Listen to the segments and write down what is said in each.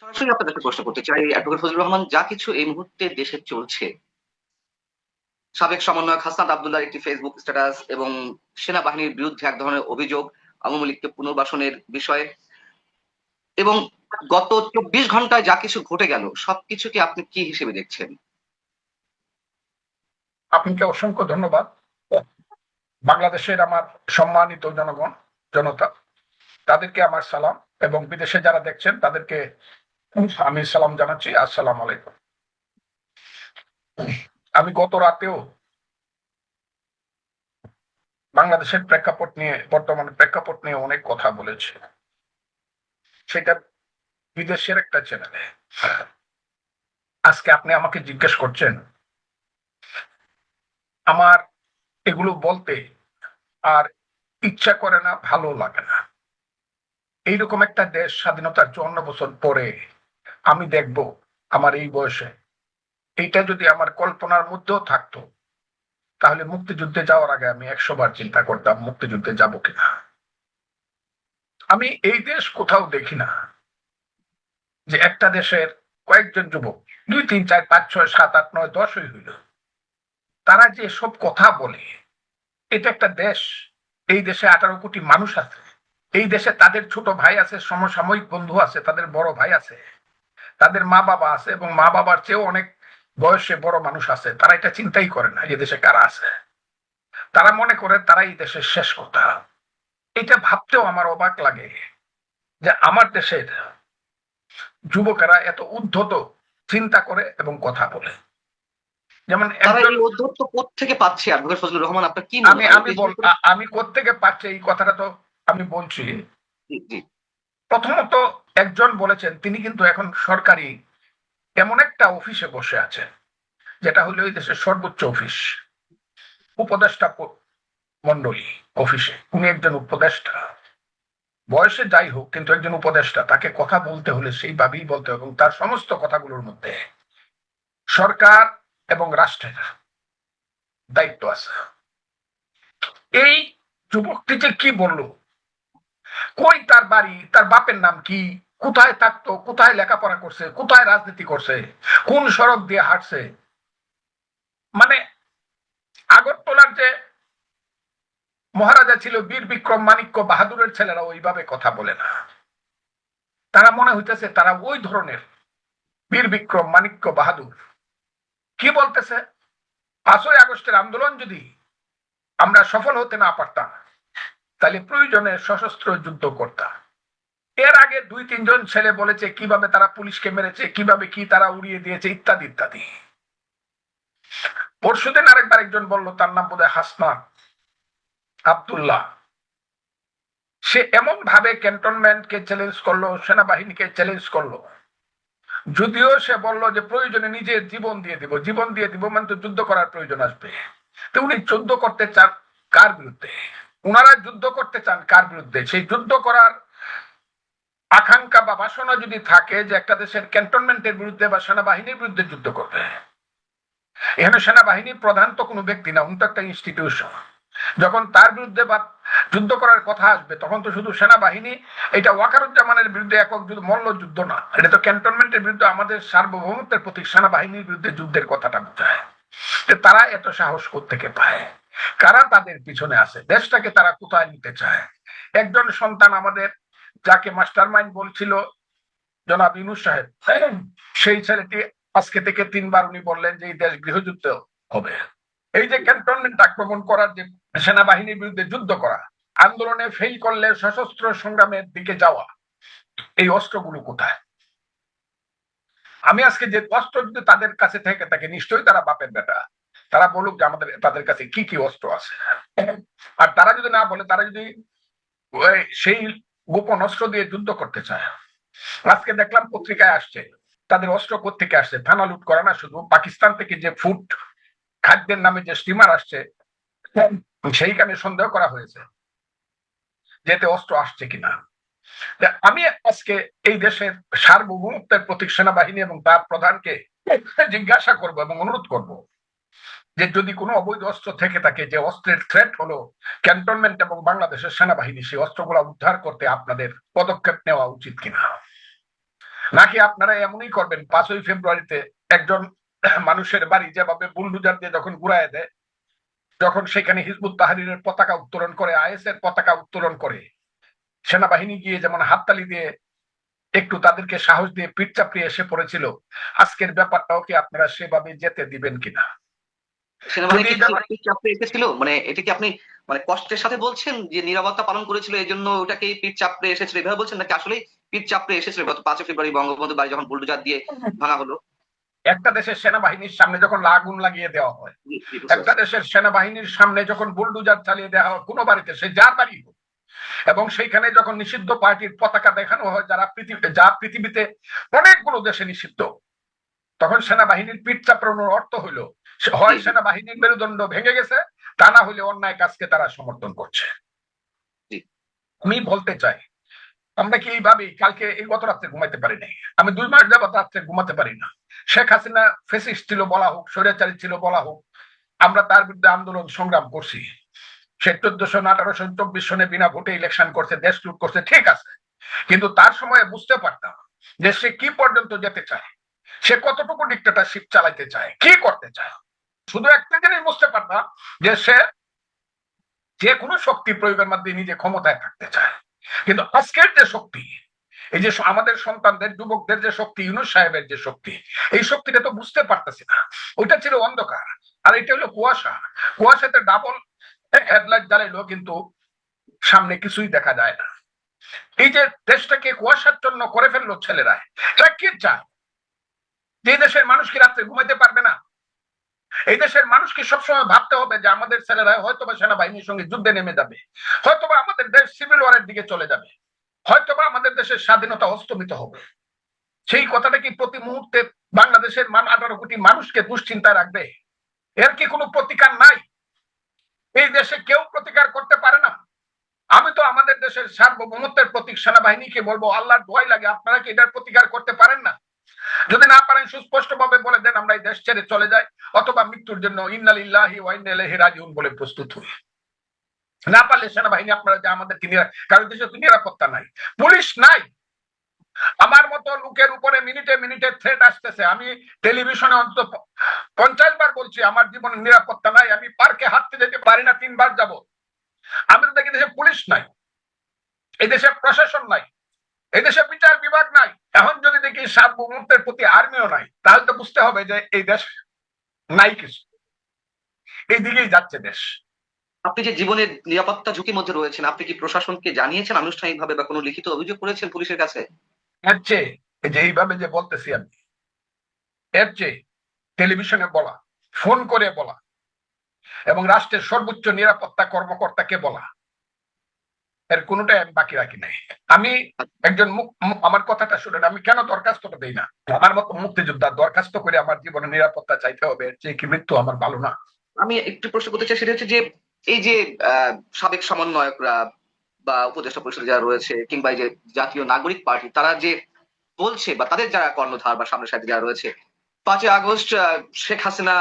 সরাসরি আপনার কাছে প্রশ্ন করতে চাই, অ্যাডভোকেট ফজলুর রহমান, যা কিছু এই মুহূর্তে দেশে চলছে, সাবেক সমন্বয়ক হাসনাত আব্দুল্লাহর একটি ফেসবুক স্ট্যাটাস এবং সেনাবাহিনীর বিরুদ্ধে এক ধরনের অভিযোগ আওয়ামী লীগকে পুনর্বাসনের বিষয়ে এবং গত ২৪ ঘন্টায় যা কিছু ঘটে গেল, সবকিছুকে আপনি কি হিসেবে দেখছেন? আপনাকে অসংখ্য ধন্যবাদ। বাংলাদেশের আমার সম্মানিত জনগণ, জনতা, তাদেরকে আমার সালাম, এবং বিদেশে যারা দেখছেন তাদেরকে আমি সালাম জানাচ্ছি। আসসালামু আলাইকুম। আমি গত রাতেও বাংলাদেশের প্রেক্ষাপট নিয়ে, বর্তমানে প্রেক্ষাপট নিয়ে অনেক কথা বলেছি, সেটা বিদেশের একটা চ্যানেলে। আজকে আপনি আমাকে জিজ্ঞেস করছেন, আমার এগুলো বলতে আর ইচ্ছা করে না, ভালো লাগে না। এইরকম একটা দেশ স্বাধীনতার ৫৪ বছর পরে আমি দেখব আমার এই বয়সে, এইটা যদি আমার কল্পনার মধ্যেও থাকতো, তাহলে মুক্তিযুদ্ধে যাওয়ার আগে আমি ১০০ বার চিন্তা করতাম মুক্তিযুদ্ধে যাব কিনা। আমি এই দেশ কোথাও দেখি না যে একটা দেশের কয়েকজন যুবক, ২, ৩, ৪, ৫, ৬, ৭, ৮, ৯, ১০ই হইল, তারা যে সব কথা বলে, এটা একটা দেশ। এই দেশে ১৮ কোটি মানুষ আছে। এই দেশে তাদের ছোট ভাই আছে, সমসাময়িক বন্ধু আছে, তাদের বড় ভাই আছে, তাদের মা বাবা আছে, এবং মা বাবার চেয়েও অনেক বয়সে বড় মানুষ আছে। তারা এটা চিন্তাই করে না যে দেশে কারা আছে। তারা মনে করে তারা এই দেশের শেষ কথা। এটা ভাবতেও আমার অবাক লাগে যে আমার দেশের যুবকেরা এত উদ্ধত চিন্তা করে এবং কথা বলে। যেমন তারা একজন, এই ঔদ্ধত্য কোত্থেকে পাচ্ছে? অ্যাডভোকেট ফজলুর রহমান, আপনার কি আমি মনে হয়? আমি একটু এই বল জিনিসটা একটু। আমি কোত্থেকে পাচ্ছে এই কথাটা তো আমি বলছি। জি, জি। প্রথমত, একজন বলেছেন, তিনি কিন্তু এখন সরকারি এমন একটা অফিসে বসে আছেন, যেটা হলো এই দেশের সর্বোচ্চ অফিস, উপদেষ্টা মন্ডলী অফিসে। উনি একজন উপদেষ্টা, বয়সে যাই হোক, কিন্তু একজন উপদেষ্টা। তাকে কথা বলতে হলে সেইভাবেই বলতে হবে, এবং তার সমস্ত কথাগুলোর মধ্যে সরকার এবং রাষ্ট্রের দায়িত্ব আছে। এই যুবকটি যে কি বললো, কই তার বাড়ি, তার বাপের নাম কি, কোথায় থাকতো, কোথায় লেখাপড়া করছে, কোথায় রাজনীতি করছে, কোন সড়ক দিয়ে হাঁটছে, মানে আগরতলার যে মহারাজা ছিল বীর বিক্রম মাণিক্য বাহাদুরের ছেলেরা ওইভাবে কথা বলে না। তারা মনে হইতেছে তারা ওই ধরনের বীর বিক্রম মাণিক্য বাহাদুর। কি বলতেছে, ৫ই আগস্টের আন্দোলন যদি আমরা সফল হতে না পারতাম, তাহলে প্রয়োজনে সশস্ত্র যুদ্ধ করতাম। এর আগে ২, ৩ জন ছেলে বলেছে কিভাবে তারা পুলিশকে মেরেছে, কিভাবে কি তারা উড়িয়ে দিয়েছে, ইত্যাদি ইত্যাদি। পরশুদিন আরেকবার একজন বলল, তার নাম বোধহয় হাসনাত আব্দুল্লাহ, সে এমন ভাবে ক্যান্টনমেন্টকে চ্যালেঞ্জ করলো, সেনাবাহিনীকে চ্যালেঞ্জ করলো, যদিও সে বলল যে প্রয়োজনে নিজের জীবন দিয়ে দিব। জীবন দিয়ে দিব মানে তো যুদ্ধ করার প্রয়োজন আসবে। তো উনি যুদ্ধ করতে চান কার বিরুদ্ধে? উনারা যুদ্ধ করতে চান কার বিরুদ্ধে? সেই যুদ্ধ করার আকাঙ্ক্ষা বা বাসনা যদি থাকে যে একটা দেশের ক্যান্টনমেন্টের বিরুদ্ধে বা সেনাবাহিনীর বিরুদ্ধে যুদ্ধ করবে, এখানে সেনাবাহিনীর প্রধান তো কোনো ব্যক্তি না, উনি তো একটা ইনস্টিটিউশন। যখন তার বিরুদ্ধে বা যুদ্ধ করার কথা আসবে, তখন তো শুধু সেনাবাহিনী, এটা ওয়াকারুজ্জামানের বিরুদ্ধে একক যুদ্ধ, মল্ল যুদ্ধ না, এটা তো ক্যান্টনমেন্টের বিরুদ্ধে, আমাদের সার্বভৌমত্বের প্রতি সেনাবাহিনীর বিরুদ্ধে যুদ্ধের কথাটা বোঝায়। তারা এত সাহস কোত্থেকে পায়? কারা তাদের পিছনে আছে? দেশটাকে তারা কোথায় নিতে চায়? একজন সন্তান আমাদের, যাকে মাস্টার মাইন্ড বলছিল জনাব ইউনূস সাহেব, সেই ছেলেটি আজকে থেকে ৩ বার উনি বললেন যে এই দেশ গৃহযুদ্ধ হবে। এই যে ক্যান্টনমেন্ট আক্রমণ করার, যে সেনাবাহিনীর বিরুদ্ধে যুদ্ধ করা, আন্দোলনে ফেল করলে সশস্ত্র সংগ্রামের দিকে যাওয়া, এই অস্ত্রগুলো কোথায়? আমি আজকে যে অস্ত্র যদি তাদের কাছে থেকে থাকে, নিশ্চয়ই তারা বাপের বেটা। তারা বলুক যে আমাদের, তাদের কাছে কি কি অস্ত্র আছে। আর তারা যদি না বলে, তারা যদি সেই গোপন অস্ত্র দিয়ে যুদ্ধ করতে চায়। আজকে দেখলাম পত্রিকায় আসছে, তাদের অস্ত্র কোত্থেকে আসছে। থানা লুট করা না, শুধু পাকিস্তান থেকে যে ফুড খাদ্যের নামে যে স্টিমার আসছে, সেইখানে সন্দেহ করা হয়েছে যেতে অস্ত্র আসছে কিনা। আমি আজকে এই দেশের সার্বভৌমত্বের প্রতীক সেনাবাহিনী এবং তার প্রধানকে জিজ্ঞাসা করব এবং অনুরোধ করব যে যদি কোনো অবৈধ অস্ত্র থেকে থাকে, যে অস্ত্রের থ্রেট হলো ক্যান্টনমেন্ট এবং বাংলাদেশের সেনাবাহিনী, সেই অস্ত্রগুলো উদ্ধার করতে আপনাদের পদক্ষেপ নেওয়া উচিত কিনা। নাকি আপনারা এমনই করবেন 5ই ফেব্রুয়ারিতে একজন মানুষের বাড়ি যেভাবে বুলডুজার দিয়ে যখন ঘুরায় দেয়, যখন সেখানে হিজবুত তাহরীরের পতাকা উত্তোলন করে, আইএস এর পতাকা উত্তোলন করে, সেনাবাহিনী গিয়ে যেমন হাততালি দিয়ে একটু তাদেরকে সাহস দিয়ে পিঠ চাপড়িয়ে এসে পড়েছিল, আজকের ব্যাপারটাও কি আপনারা সেভাবে যেতে দিবেন কিনা? সেনাবাহিনী কি চাপে এসেছিল? মানে এটা কি আপনি মানে কষ্টের সাথে বলছেন যে নিরাপত্তা পালন করেছিল এই জন্য ওটাকেই পিঠ চাপড়ে এসেছিল এভাবে বলছেন, নাকি আসলে পিঠ চাপড়ে এসেছিল গত 5 ফেব্রুয়ারি বঙ্গবন্ধুর বাড়ি যখন বুলডোজার দিয়ে ভাঙা হলো? একটা দেশের সেনাবাহিনীর সামনে যখন আগুন লাগিয়ে দেওয়া হয়, একটা দেশের সেনাবাহিনীর সামনে যখন বুলডোজার চালিয়ে দেওয়া হয় কোনো বাড়িতে, সে যার বাড়ি হোক, এবং সেইখানে যখন নিষিদ্ধ পার্টির পতাকা দেখানো হয় যা পৃথিবীতে অনেকগুলো দেশে নিষিদ্ধ, তখন সেনাবাহিনীর পিঠ চাপড়ানোর অর্থ হইলো হয় সেনাবাহিনীর মেরুদণ্ড ভেঙে গেছে, তা না হলে অন্যায় কাজকে তারা সমর্থন করছে। আমি বলতে চাই, আমরা কি এইভাবে কালকে এই গত রাত্রে ঘুমাইতে পারি নাই, আমি 2 মাস যাবত রাত্রে ঘুমাতে পারি না। শেখ হাসিনা ফেসিস্ট ছিল বলা হোক, স্বৈরাচারী ছিল বলা হোক, আমরা তার বিরুদ্ধে আন্দোলন সংগ্রাম করছি। সে 1400 1800 24 সনে বিনা ভোটে ইলেকশন করছে, দেশ লুট করছে, ঠিক আছে, কিন্তু তার সময় বুঝতে পারতাম যে সে কি পর্যন্ত যেতে চায়, সে কতটুকু ডিক্টেটরশিপ চালাইতে চায়, কি করতে চায়। শুধু একটা জিনিস বুঝতে পারতাম যে সে যে কোনো শক্তি প্রয়োগের মাধ্যমে নিজে ক্ষমতায় থাকতে চায়। কিন্তু আজকের যে শক্তি, এই যে আমাদের সন্তানদের যুবকদের যে শক্তি, ইউনূস সাহেবের যে শক্তি, এই শক্তিটা তো বুঝতে পারতেছি না। ওইটা ছিল অন্ধকার, আর এটা হলো কুয়াশা। কুয়াশাতে ডাবল হেডলাইট জ্বালাইলো কিন্তু সামনে কিছুই দেখা যায় না। এই যে দেশটাকে কুয়াশাচ্ছন্ন করে ফেললো ছেলেরা, এরা কি চায়? যে দেশের মানুষ কি রাত্রে ঘুমাইতে পারবে না? এই দেশের মানুষকে সবসময় ভাবতে হবে যে আমাদের ছেলেরা হয়তোবা সেনাবাহিনীর সঙ্গে যুদ্ধে নেমে যাবে, হয়তোবা আমাদের দেশ সিভিল ওয়ারের দিকে চলে যাবে, হয়তোবা আমাদের দেশের স্বাধীনতা অস্তমিত হবে। সেই কথাটা কি প্রতি মুহূর্তে বাংলাদেশের 18 কোটি মানুষকে দুশ্চিন্তায় রাখবে? এর কি কোনো প্রতিকার নাই? এই দেশে কেউ প্রতিকার করতে পারে না। আমি তো আমাদের দেশের সার্বভৌমত্বের প্রতীক সেনাবাহিনীকে বলবো, আল্লাহর দোয়াই লাগে, আপনারা কি এটার প্রতিকার করতে পারেন না? যদি না পারেন সুস্পষ্ট ভাবে বলে দেন আমরা এই দেশ ছেড়ে চলে যাই, অথবা মৃত্যুর জন্য ইন্না লিল্লাহি ওয়া ইন্না ইলাইহি রাজিউন বলে প্রস্তুত হই। না পারলে সেনাবাহিনী আপনারা যে আমাদেরকে কারণ দেশে তো নিরাপত্তা নাই, পুলিশ নাই। আমার মতো লোকের উপরে মিনিটে মিনিটে থ্রেট আসতেছে। আমি টেলিভিশনে অন্তত 50 বার বলছি আমার জীবনে নিরাপত্তা নাই, আমি পার্কে হাঁটতে যেতে পারি না 3 বার যাব। আমি তো দেখি দেশে পুলিশ নাই, এই দেশে প্রশাসন নাই, এই দেশে বিচার বিভাগ নাই। এখন যদি দেখি সার্বভৌমত্বের প্রতি আর্মিও নাই, তাহলে তো বুঝতে হবে যে এই দেশ নাই কিছু, এই দিকেই যাচ্ছে দেশ। আপনি যে জীবনের নিরাপত্তা ঝুঁকির মধ্যে রয়েছেন, আপনি কি প্রশাসনকে জানিয়েছেন আনুষ্ঠানিকভাবে বা কোনো লিখিত অভিযোগ করেছেন পুলিশের কাছে? এর চেয়ে এই যে এইভাবে যে বলতেছি আমি, এর চেয়ে টেলিভিশনে বলা, ফোন করে বলা, এবং রাষ্ট্রের সর্বোচ্চ নিরাপত্তা কর্মকর্তাকে বলা, এর কোনোটাই আমি বাকি রাখি নাই। আমি একজন আমার কথাটা শুনেন, আমি কেন দরখাস্তটা দেই না? আমার মতো মুক্তিযোদ্ধা দরখাস্ত করে আমার জীবনের নিরাপত্তা চাইতে হবে, এর চেয়ে কি মৃত্যু আমার ভালো না? আমি একটু প্রশ্ন করতে চাই, সেটা হচ্ছে যে এই যে সাবেক সমন্বয়করা বা উপদেষ্টা পরিষদে যারা রয়েছে, কিংবা এই যে জাতীয় নাগরিক পার্টি, তারা যে বলছে বা তাদের যারা কর্ণধার বা সামনের সাথে যারা রয়েছে, 5ই আগস্ট শেখ হাসিনা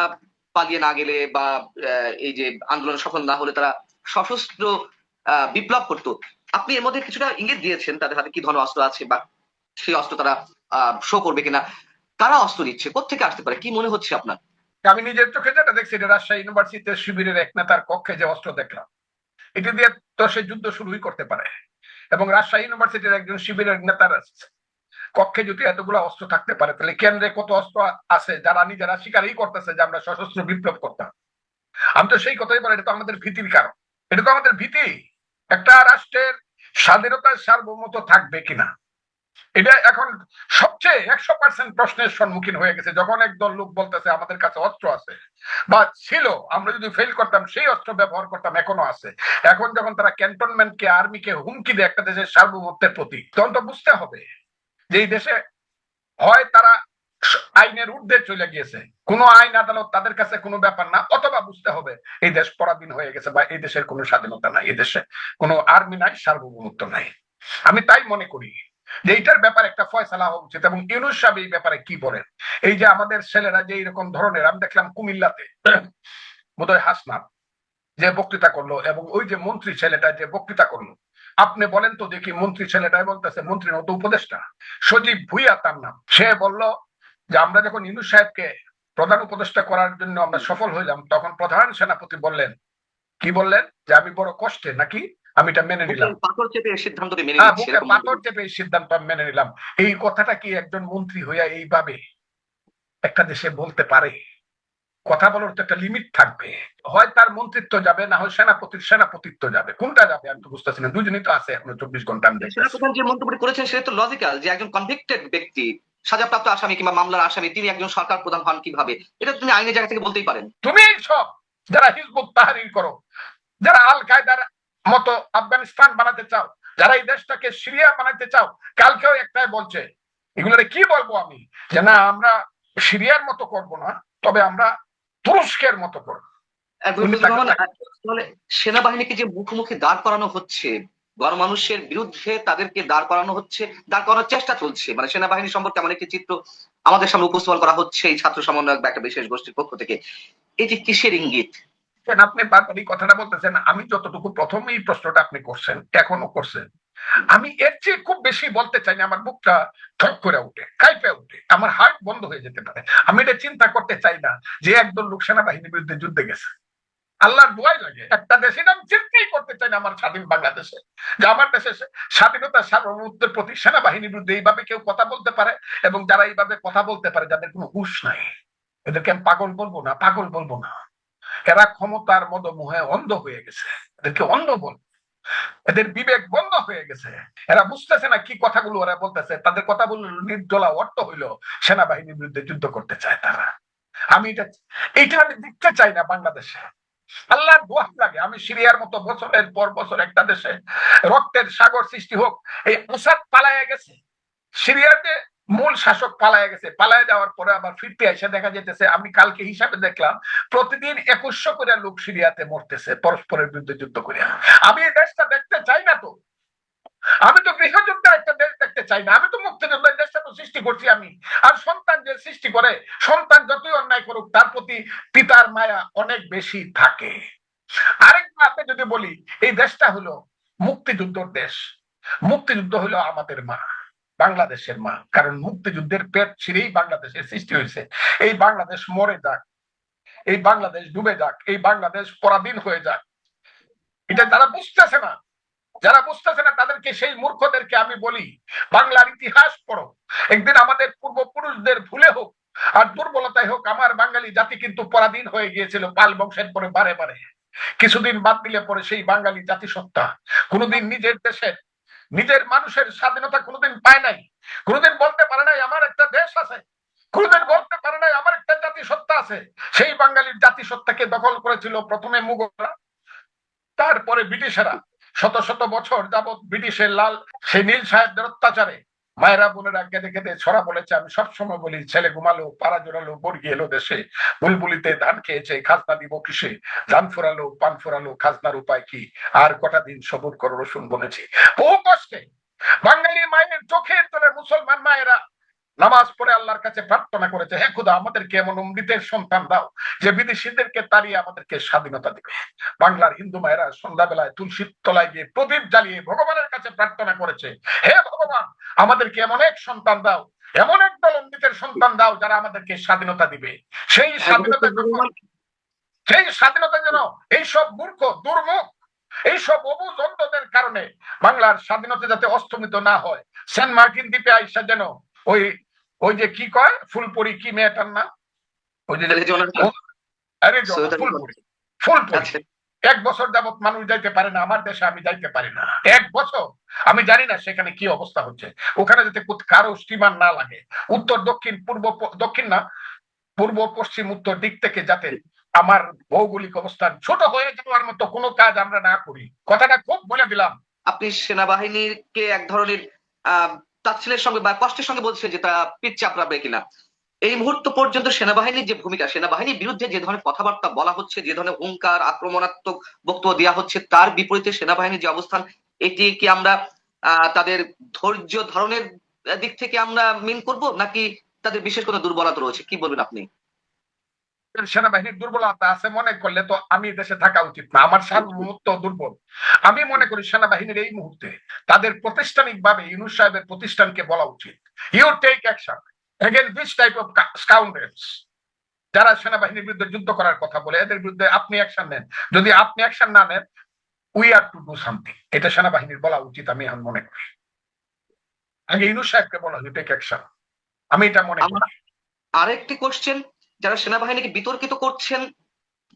পালিয়ে না গেলে বা এই যে আন্দোলন সফল না হলে তারা সশস্ত্র বিপ্লব করতো। আপনি এর মধ্যে কিছুটা ইঙ্গিত দিয়েছেন তাদের হাতে কি ধরনের অস্ত্র আছে বা সেই অস্ত্র তারা শো করবে কিনা। কারা অস্ত্র দিচ্ছে, কোত্থেকে আসতে পারে, কি মনে হচ্ছে আপনার? আমি নিজের চোখে যেটা দেখছি, এটা রাজশাহী ইউনিভার্সিটিতে শিবিরের এক নেতার কক্ষে যে অস্ত্র দেখলাম, এটি দিয়ে তো সে যুদ্ধ শুরুই করতে পারে। এবং রাজশাহী ইউনিভার্সিটির একজন শিবিরের নেতার কক্ষে যদি এতগুলো অস্ত্র থাকতে পারে, তাহলে কেন্দ্রে কত অস্ত্র আছে যারা নিজেরা স্বীকারই করতেছে যে আমরা সশস্ত্র বিপ্লব করতাম। আমি তো সেই কথাই বলি, এটা তো আমাদের ভীতির কারণ, এটা তো আমাদের ভীতি। একটা রাষ্ট্রের স্বাধীনতার সার্বভৌমত্ব থাকবে কিনা, এটা এখন সবচেয়ে 100% প্রশ্নের সম্মুখীন হয়ে গেছে। যখন একদল লোক বলতেছে আমাদের কাছে অস্ত্র আছে বা ছিল, আমরা যদি ফেল করতাম সেই অস্ত্র ব্যবহার করতাম, এখনো আছে। এখন যখন তারা ক্যান্টনমেন্টকে, আর্মিকে হুমকি দেয় একটা দেশের সার্বভৌমত্বের প্রতি, তখন তো বুঝতে হবে যে এই দেশে হয় তারা আইনের ঊর্ধ্বে চলে গিয়েছে, কোনো আইন আদালত তাদের কাছে কোনো ব্যাপার না, অথবা বুঝতে হবে এই দেশ পরাধীন হয়ে গেছে বা এই দেশের কোনো স্বাধীনতা নাই, এই দেশে কোনো আর্মি নাই, সার্বভৌমত্ব নাই। আমি তাই মনে করি যে এইটার ব্যাপারে একটা ফয়সালা হওয়া উচিত। এবং ইউনূস সাহেব এই ব্যাপারে কি বলেন? এই যে আমাদের ছেলেরা যে এরকম ধরনের, আমি দেখলাম কুমিল্লাতে বোধহয় হাসনাত যে বক্তৃতা করলো, এবং ওই যে মন্ত্রী ছেলেটা যে বক্তৃতা করলো, আপনি বলেন তো দেখি, মন্ত্রী ছেলেটাই বলতেছে, মন্ত্রী নত উপদেষ্টা সজীব ভুইয়া তার নাম, সে বলল যে আমরা যখন ইউনূস সাহেবকে প্রধান উপদেষ্টা করার জন্য আমরা সফল হইলাম, তখন প্রধান সেনাপতি বললেন, কি বললেন, যে আমি বড় কষ্টে নাকি আমি এটা মেনে নিলাম, পাথর চেপে সিদ্ধান্তটি মেনে হ্যাঁ নিচ্ছে বুকে এরকম পাথর চেপে এই সিদ্ধান্ত আমি মেনে নিলাম। এই কথাটা কি একজন মন্ত্রী হইয়া এইভাবে একটা দেশে বলতে পারে? কথা বলার তো একটা লিমিট থাকবে। হয় তার মন্ত্রিত্ব যাবে, না হয় সেনাপতিত্ব যাবে, কোনটা যাবে আমি তো বুঝতেছি না। দুজনই তো আছে এখনো 24 ঘন্টা আমি দেখতেছি। সেনাপ্রধান যে মন্তব্যটি করেছেন সেটা তো লজিক্যাল, যে একজন কনভিক্টেড ব্যক্তি, সাজাপ্রাপ্ত আসামি কিংবা মামলার আসামি, তিনি একজন সরকার প্রধান হন কিভাবে? এটা তিনি আইনের জায়গা থেকে বলতেই পারেন। তুমি সব যারা হিজবুত তাহরির করো, যারা আল কায়দার মতো আফগানিস্তান বানাতে চাও, যারা এই দেশটাকে সিরিয়া বানাতে চাও, কালকেও একটাই বলছে, এগুলোরে কি বলবো আমি, যে না আমরা সিরিয়ার মতো করব না, তবে আমরা তুরস্কের মতো করবো। তাহলে সেনাবাহিনীকে যে মুখোমুখি দাঁড় করানো হচ্ছে, গণমানুষের বিরুদ্ধে তাদেরকে দাঁড় করানো হচ্ছে, দাঁড় করানোর চেষ্টা চলছে, মানে সেনাবাহিনী সম্পর্কে এমন একটি চিত্র আমাদের সামনে উপস্থাপন করা হচ্ছে এই ছাত্র সমন্বয়ক বা একটা বিশেষ গোষ্ঠীর পক্ষ থেকে। এটি কিসের ইঙ্গিত? আপনি বারবার এই কথাটা বলতেছেন, আমি যতটুকু প্রথমেই প্রশ্নটা আপনি করছেন, এখনো করছেন, আমি এর চেয়ে খুব বেশি বলতে চাই না। আমার বুকটা ঠক করে উঠে, কাইপে উঠে, আমার হার্ট বন্ধ হয়ে যেতে পারে। আমি এটা চিন্তা করতে চাই না যে একদল লোক সেনাবাহিনীর বিরুদ্ধে যুদ্ধে গেছে। আল্লাহর দোয়াই লাগে, একটা দেশে আমি চিন্তাই করতে চাই না আমার স্বাধীন বাংলাদেশে, যে আমার দেশে স্বাধীনতা সার্বভৌমত্বের প্রতি সেনাবাহিনীর বিরুদ্ধে এইভাবে কেউ কথা বলতে পারে, এবং যারা এইভাবে কথা বলতে পারে যাদের কোনো হুঁশ নাই, এদেরকে আমি পাগল বলবো না, পাগল বলবো না। এরা ক্ষমতার মদমোহে অন্ধ হয়ে গেছে, এদেরকে অন্ধ বলবো। এদের বিবেক বন্ধ হয়ে গেছে, এরা বুঝতেছে না কি কথাগুলো ওরা বলতেছে। তাদের কথাগুলো নির্জলা অর্থ হইলো সেনাবাহিনীর বিরুদ্ধে যুদ্ধ করতে চায় তারা। আমি এইটা আমি দেখতে চাই না বাংলাদেশে। আল্লাহর দোয়া লাগে আমি সিরিয়ার মতো বছরের পর বছর একটা দেশে রক্তের সাগর সৃষ্টি হোক। এই আসাদ পালায়া গেছে, সিরিয়ার যে মূল শাসক পালায়া গেছে, পালায়া যাওয়ার পরে আবার ফিরতে এসে দেখা যেতেছে, আমি কালকে হিসাবে দেখলাম প্রতিদিন 2100 করে লোক সিরিয়াতে মরতেছে পরস্পরের বিরুদ্ধে যুদ্ধ করে। আমি এই দেশটা দেখতে চাই না তো, আমি তো গৃহযুদ্ধের একটা দেশ দেখতে চাই না, আমি তো মুক্তিযুদ্ধের দেশটা তো সৃষ্টি করছি আমি। আর সন্তান যে সৃষ্টি করে, সন্তান যতই অন্যায় করুক তার প্রতি পিতার মায়া অনেক বেশি থাকে। আরেক মাপে যদি বলি, এই দেশটা হলো মুক্তিযুদ্ধের দেশ, মুক্তিযুদ্ধ হলো আমাদের মা, বাংলাদেশের মা। কারণ মুক্তিযুদ্ধের পেট ছিঁড়েই বাংলাদেশের সৃষ্টি হয়েছে। এই বাংলাদেশ মরে যাক, এই বাংলাদেশ ডুবে যাক, এই বাংলাদেশ পরাধীন হয়ে যাক, এটা যারা বুঝতেছে না, যারা বুঝতেছে না তাদেরকে, সেই মূর্খদেরকে আমি বলি, বাংলার ইতিহাস পড়ো। একদিন আমাদের পূর্বপুরুষদের ভুলে হোক আর দুর্বলতায় হোক, আমার বাঙালি জাতি কিন্তু পরাধীন হয়ে গিয়েছিল পাল বংশের পরে বারে বারে। কিছুদিন বাদ দিলে পরে সেই বাঙালি জাতিসত্তা কোনোদিন নিজের দেশের, নিজের মানুষের স্বাধীনতা কোনোদিন পায় নাই, কোনোদিন বলতে পারে নাই আমার একটা দেশ আছে, কোনোদিন বলতে পারে নাই আমার একটা জাতিসত্তা আছে। সেই বাঙালির জাতিসত্তাকে দখল করেছিল প্রথমে মুঘলরা, তারপরে ব্রিটিশেরা। শত শত বছর যাবৎ ব্রিটিশের লাল সেই নীল সাহেবদের অত্যাচারে মায়েরা বোনেরা কেঁদে কেঁদে ছড়া বলেছে। আমি সবসময় বলি, ছেলে ঘুমালো, পাড়া জোড়ালো, বর্গি এলো দেশে, বুলবুলিতে ধান খেয়েছে, খাজনা দিব কিসে, ধান ফোরালো, পান ফোরালো, খাজনার উপায় কি, আর কটা দিন সবুর করো রসুন বলেছি। বহু কষ্টে বাঙালি মায়ের চোখের তলে মুসলমান মায়েরা নামাজ পড়ে আল্লাহর কাছে প্রার্থনা করেছে, হে খুদা আমাদেরকে এমন অমৃতের সন্তান দাও যে বিদেশিদেরকে তাড়িয়ে আমাদেরকে স্বাধীনতা দিবে। বাংলার হিন্দু মায়েরা সন্ধ্যাবেলায় তুলসীর তলায় গিয়ে প্রদীপ জ্বালিয়ে ভগবানের কাছে প্রার্থনা করেছে, হে ভগবান আমাদেরকে এমন এক সন্তান দাও, এমন একদল অমৃতের সন্তান দাও যারা আমাদেরকে স্বাধীনতা দিবে। সেই স্বাধীনতা সেই স্বাধীনতা যেন এইসব মূর্খ দুর্মুখ, এইসব অবুঝ অন্ধদের কারণে বাংলার স্বাধীনতা যাতে অস্তমিত না হয়। সেন্ট মার্টিন দ্বীপে আইসা যেন ওই ওই যে কি কয় ফুলপুরি, কি মেয়েটার নাম, ওই যে ফুলপুরি, ফুলপুরি 1 বছর যাবত মানুষ যাইতে পারে না, আমার দেশে আমি যাইতে পারি না 1 বছর। আমি জানি না সেখানে কি অবস্থা হচ্ছে, ওখানে যাতে কারো স্টিমার না লাগে, উত্তর দক্ষিণ পূর্ব দক্ষিণ না, পূর্ব পশ্চিম উত্তর দিক থেকে যাতে আমার ভৌগোলিক অবস্থান ছোট হয়ে যাওয়ার মতো কোনো কাজ আমরা না করি। কথাটা খুব বলে দিলাম। আপনি সেনাবাহিনীকে এক ধরনের তাচ্ছিল্যের সঙ্গে বা কষ্টের সঙ্গে বলছেন যে তারা পিঠ চাপড়াবে কিনা। এই মুহূর্ত পর্যন্ত সেনাবাহিনীর যে ভূমিকা, সেনাবাহিনীর বিরুদ্ধে যে ধরনের কথাবার্তা বলা হচ্ছে, যে ধরনের হুঙ্কার আক্রমণাত্মক বক্তব্য দেওয়া হচ্ছে, তার বিপরীতে সেনাবাহিনীর যে অবস্থান, এটি কি আমরা তাদের ধৈর্য ধারণের দিক থেকে আমরা মিন করব, নাকি তাদের বিশেষ কোনো দুর্বলতা রয়েছে, কি বলবেন আপনি? সেনাবাহিনীর দুর্বলতা আছে মনে করলে তো আমি দেশে থাকা উচিত না, আমার সার্বভৌমত্ব দুর্বল। আমি মনে করি সেনাবাহিনীর এই মুহূর্তে তাদের প্রাতিষ্ঠানিক ভাবে ইউনূস সাহেবের প্রতিষ্ঠানকে বলা উচিত, you take action against this type of scoundrels, যারা সেনাবাহিনীর বিরুদ্ধে যুদ্ধ করার কথা বলে এদের বিরুদ্ধে আপনি অ্যাকশন নেন। যদি আপনি অ্যাকশন না নেন, we are to do something, এটা সেনাবাহিনীর বলা উচিত আমি এখন মনে করি। আগে ইউনূস সাহেবকে বলা উচিত টেক অ্যাকশন, আমি এটা মনে করি। আরেকটি কোশ্চেন, যারা সেনাবাহিনীকে বিতর্কিত করছেন,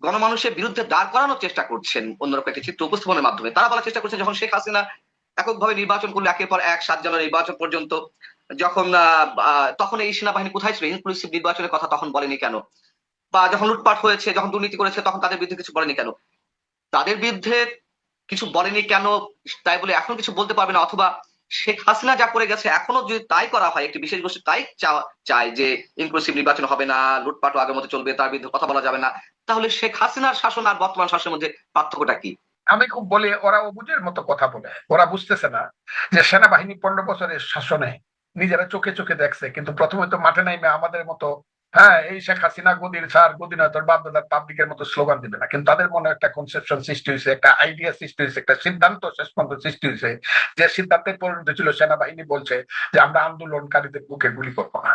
গণমানুষের বিরুদ্ধে দাঁড় করানোর চেষ্টা করছেন অন্যরকম একটি চিত্র উপস্থাপনের মাধ্যমে, তারা বলার চেষ্টা করছেন যখন শেখ হাসিনা এককভাবে নির্বাচন করলো একের পর এক 7 জানুয়ারি নির্বাচন পর্যন্ত, যখন তখন এই সেনাবাহিনী কোথায় ছিল, ইনক্লুসিভ নির্বাচনের কথা তখন বলেনি কেন? বা যখন লুটপাট হয়েছে, যখন দুর্নীতি করেছে, তখন তাদের বিরুদ্ধে কিছু বলেনি কেন? তাদের বিরুদ্ধে কিছু বলেনি কেন তাই বলে এখন কিছু বলতে পারবে না, অথবা শেখ হাসিনা যা করে গেছে এখনো যদি তাই করা হয়, একটি বিশেষ গোষ্ঠী তাই চায় যে ইনক্লুসিভ নির্বাচন হবে না, লুটপাটও আগের মতো চলবে, তার বিরুদ্ধে কথা বলা যাবে না, তাহলে শেখ হাসিনার শাসন আর বর্তমান শাসনের মধ্যে পার্থক্যটা কি? আমি খুব বলি, ওরা অবুঝের মতো কথা বলে, ওরা বুঝতেছে না যে সেনাবাহিনী 15 বছরের শাসনে নিজেরা চোখে চোখে দেখছে, কিন্তু প্রথমে তো মাঠে নাইমে আমাদের মতো হ্যাঁ এই শেখ হাসিনা গদির স্যার গদি নয় তোর বাপ দাদার পাবলিকের মতো স্লোগান দিবে না, কিন্তু তাদের মনে একটা কনসেপশন সৃষ্টি হয়েছে, একটা আইডিয়া সৃষ্টি হয়েছে, একটা সিদ্ধান্ত শেষ পর্যন্ত সৃষ্টি হয়েছে, যে সিদ্ধান্তের পরিণত ছিল সেনাবাহিনী বলছে যে আমরা আন্দোলনকারীদের বুকে গুলি করবো না।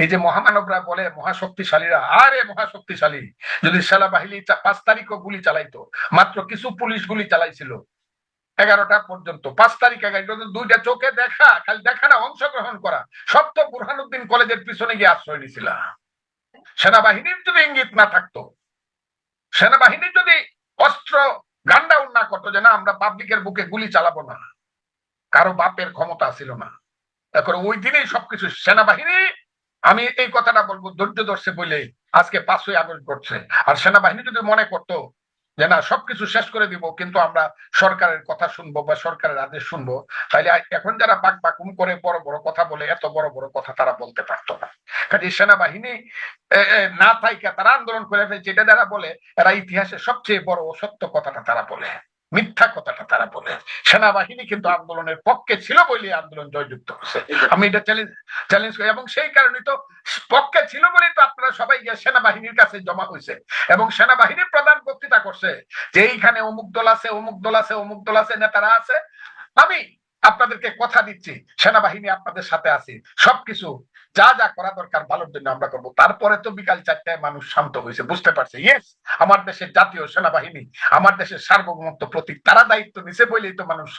এই যে মহামানবরা বলে মহাশক্তিশালীরা, আরে মহাশক্তিশালী, যদি সেনাবাহিনী 5 তারিখও গুলি চালাইতো, মাত্র কিছু পুলিশ গুলি চালাইছিল 11টা পর্যন্ত, 5 তারিখ আগে দুইটা চোখে দেখা, খালি দেখা না অংশগ্রহণ করা, সব তো বুরহানুদ্দিন কলেজের পিছনে গিয়ে আশ্রয় নিয়েছিল। সেনাবাহিনীর যদি ইঙ্গিত না থাকতো, সেনাবাহিনী যদি অস্ত্র গান ডাউন না করতো যে না আমরা পাবলিকের বুকে গুলি চালাবো না, কারো বাপের ক্ষমতা ছিল না, এখন ওই দিনেই সবকিছু সেনাবাহিনী, আমি এই কথাটা বলবো ধৈর্য ধরছে বলে আজকে 5ই আগস্ট ঘটছে। আর সেনাবাহিনী যদি মনে করতো যে না সবকিছু শেষ করে দিব কিন্তু আমরা সরকারের কথা শুনবো বা সরকারের আদেশ শুনবো, তাহলে এখন যারা বাক বাকুম করে বড় বড় কথা বলে এত বড় বড় কথা তারা বলতে পারতো না। কাজে সেনাবাহিনী না থাইকা তারা আন্দোলন করে ফেলছে, এটা যারা বলে এরা ইতিহাসের সবচেয়ে বড় অসত্য কথাটা তারা বলে, মিথ্যা কথাটা তারা বলে। সেনাবাহিনী কিন্তু আন্দোলনের পক্ষে ছিল বলে আন্দোলন জয়যুক্ত হয়েছে, আমি এটা চ্যালেঞ্জ করি। এবং সেই কারণে তো পক্ষে ছিল বলেই তো আপনারা সবাই গিয়ে সেনাবাহিনীর কাছে জমা হয়েছে, এবং সেনাবাহিনীর প্রধান বক্তৃতা করছে যে এইখানে অমুক দল আছে অমুক দল আছে অমুক দল আছে, নেতারা আছে, আমি আপনাদেরকে কথা দিচ্ছি সেনাবাহিনী আপনাদের সাথে আছে, সবকিছু যা যা করা দরকার ভালোর জন্য আমরা করবো। তারপরে তো বিকাল 4টায় মানুষ শান্ত হয়েছে, বুঝতে পারছে ইয়েস আমার দেশের জাতীয় সেনাবাহিনী আমার দেশের সার্বভৌমত্ব প্রতীক, তারা দায়িত্ব নিছে বলেই তো মানুষ